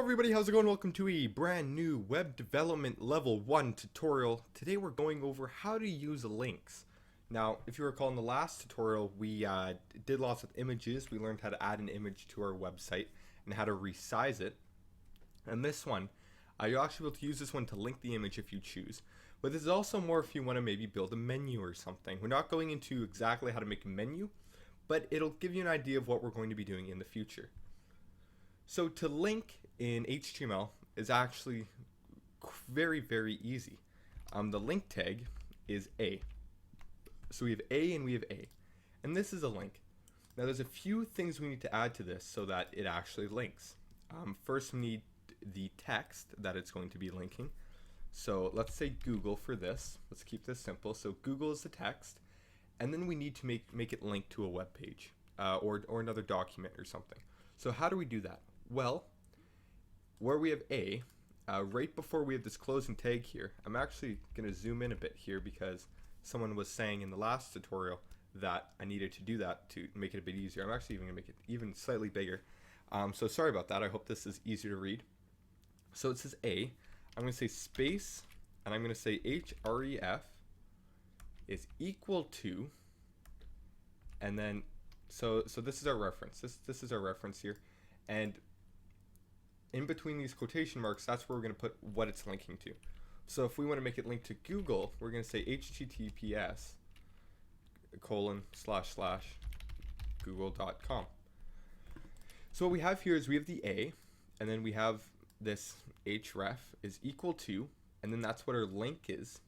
everybody, how's it going? Welcome to a brand new web development level 1 tutorial. Today we're going over how to use links. Now, if you recall in the last tutorial, we did lots of images. We learned how to add an image to our website and how to resize it. And this one, you'll actually be able to use this one to link the image if you choose. But this is also more if you want to maybe build a menu or something. We're not going into exactly how to make a menu, but it'll give you an idea of what we're going to be doing in the future. So to link in HTML is actually very easy. The link tag is A. So we have A and we have A. And this is a link. Now there's a few things we need to add to this so that it actually links. First we need the text that it's going to be linking. So let's say Google for this. Let's keep this simple. So Google is the text. And then we need to make it link to a web page or another document or something. So how do we do that? Well, where we have A, right before we have this closing tag here, I'm actually going to zoom in a bit here because someone was saying in the last tutorial that I needed to do that to make it a bit easier. I'm actually even going to make it even slightly bigger. So sorry about that. I hope this is easier to read. So it says A. I'm going to say space, and I'm going to say href is equal to, and then, so this is our reference. This is our reference here. And in between these quotation marks, that's where we're going to put what it's linking to. So if we want to make it link to Google, we're going to say https :// So what we have here is we have the A, and then we have this href is equal to, and then that's what our link is.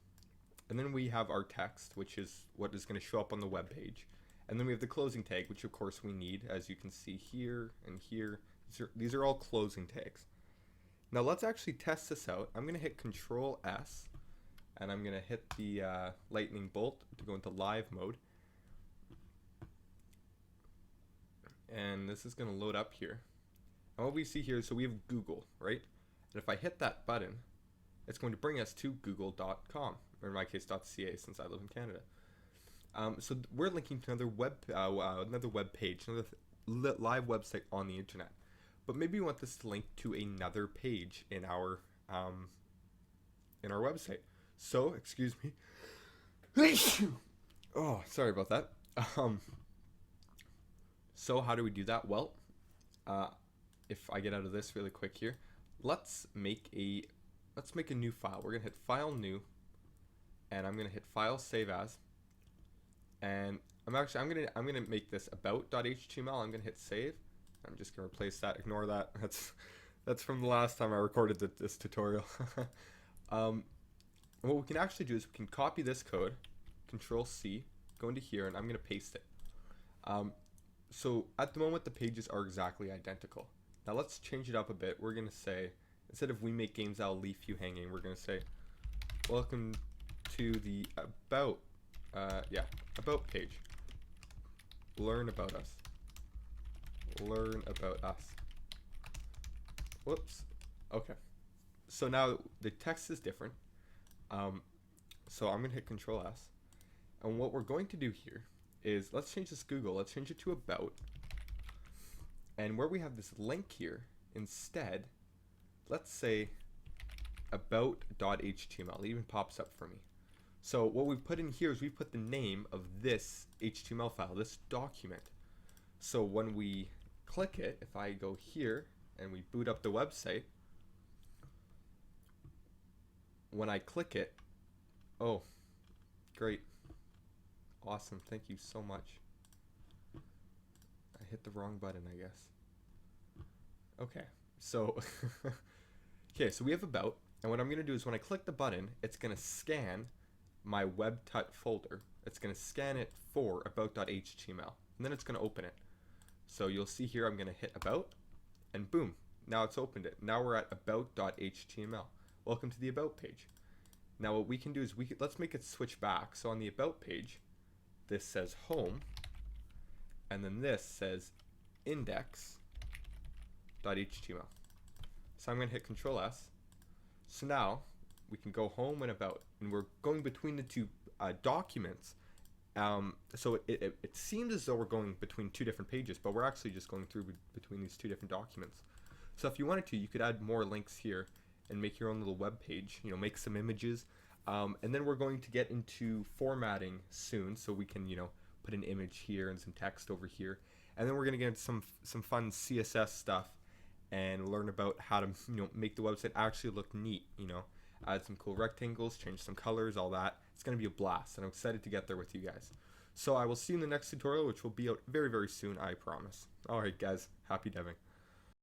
And then we have our text, which is what is going to show up on the web page. And then we have the closing tag, which of course we need, as you can see here and here. These are all closing tags. Now let's actually test this out. I'm going to hit Control S, and I'm going to hit the lightning bolt to go into live mode. And this is going to load up here. And what we see here is, so we have Google, right? And if I hit that button, it's going to bring us to google.com, or in my case .ca since I live in Canada. So we're linking to another web page, another live website on the internet. But maybe we want this to link to another page in our website. So, excuse me. Oh, sorry about that. So how do we do that? Well, if I get out of this really quick here, let's make a new file. We're gonna hit File, New, and I'm gonna hit File, Save As, and I'm gonna make this about.html. I'm gonna hit Save. I'm just gonna replace that. Ignore that. That's from the last time I recorded this tutorial. What we can actually do is we can copy this code, Control C, go into here, and I'm gonna paste it. So at the moment the pages are exactly identical. Now let's change it up a bit. We're gonna say, instead of "We make games, I'll leave you hanging," we're gonna say, "Welcome to the about page. Learn about us. Learn about us." Whoops. Okay. So now the text is different. So I'm gonna hit Control S, and what we're going to do here is, let's change this Google. Let's change it to about. And where we have this link here, instead, let's say about.html. It even pops up for me. So what we've put in here is we put the name of this HTML file, this document. So when we click it, if I go here and we boot up the website, when I click it, oh, great. Awesome, thank you so much. I hit the wrong button, I guess. Okay, so okay, so we have about, and what I'm gonna do is when I click the button, it's gonna scan my WebTut folder. It's gonna scan it for about.html, and then it's gonna open it. So you'll see here I'm gonna hit about, and boom, now it's opened it. Now we're at about.html. Welcome to the about page. Now what we can do is let's make it switch back. So on the about page, this says home, and then this says index.html. So I'm going to hit Control S. So now we can go home and about, and we're going between the two documents. So it seems as though we're going between two different pages, but we're actually just going through between these two different documents. So if you wanted to, you could add more links here and make your own little web page, you know, make some images. And then we're going to get into formatting soon, so we can, you know, put an image here and some text over here. And then we're going to get into some fun CSS stuff and learn about how to, you know, make the website actually look neat, you know, add some cool rectangles, change some colors, all that. It's going to be a blast, and I'm excited to get there with you guys. So I will see you in the next tutorial, which will be out very, very soon, I promise. Alright guys, happy deving.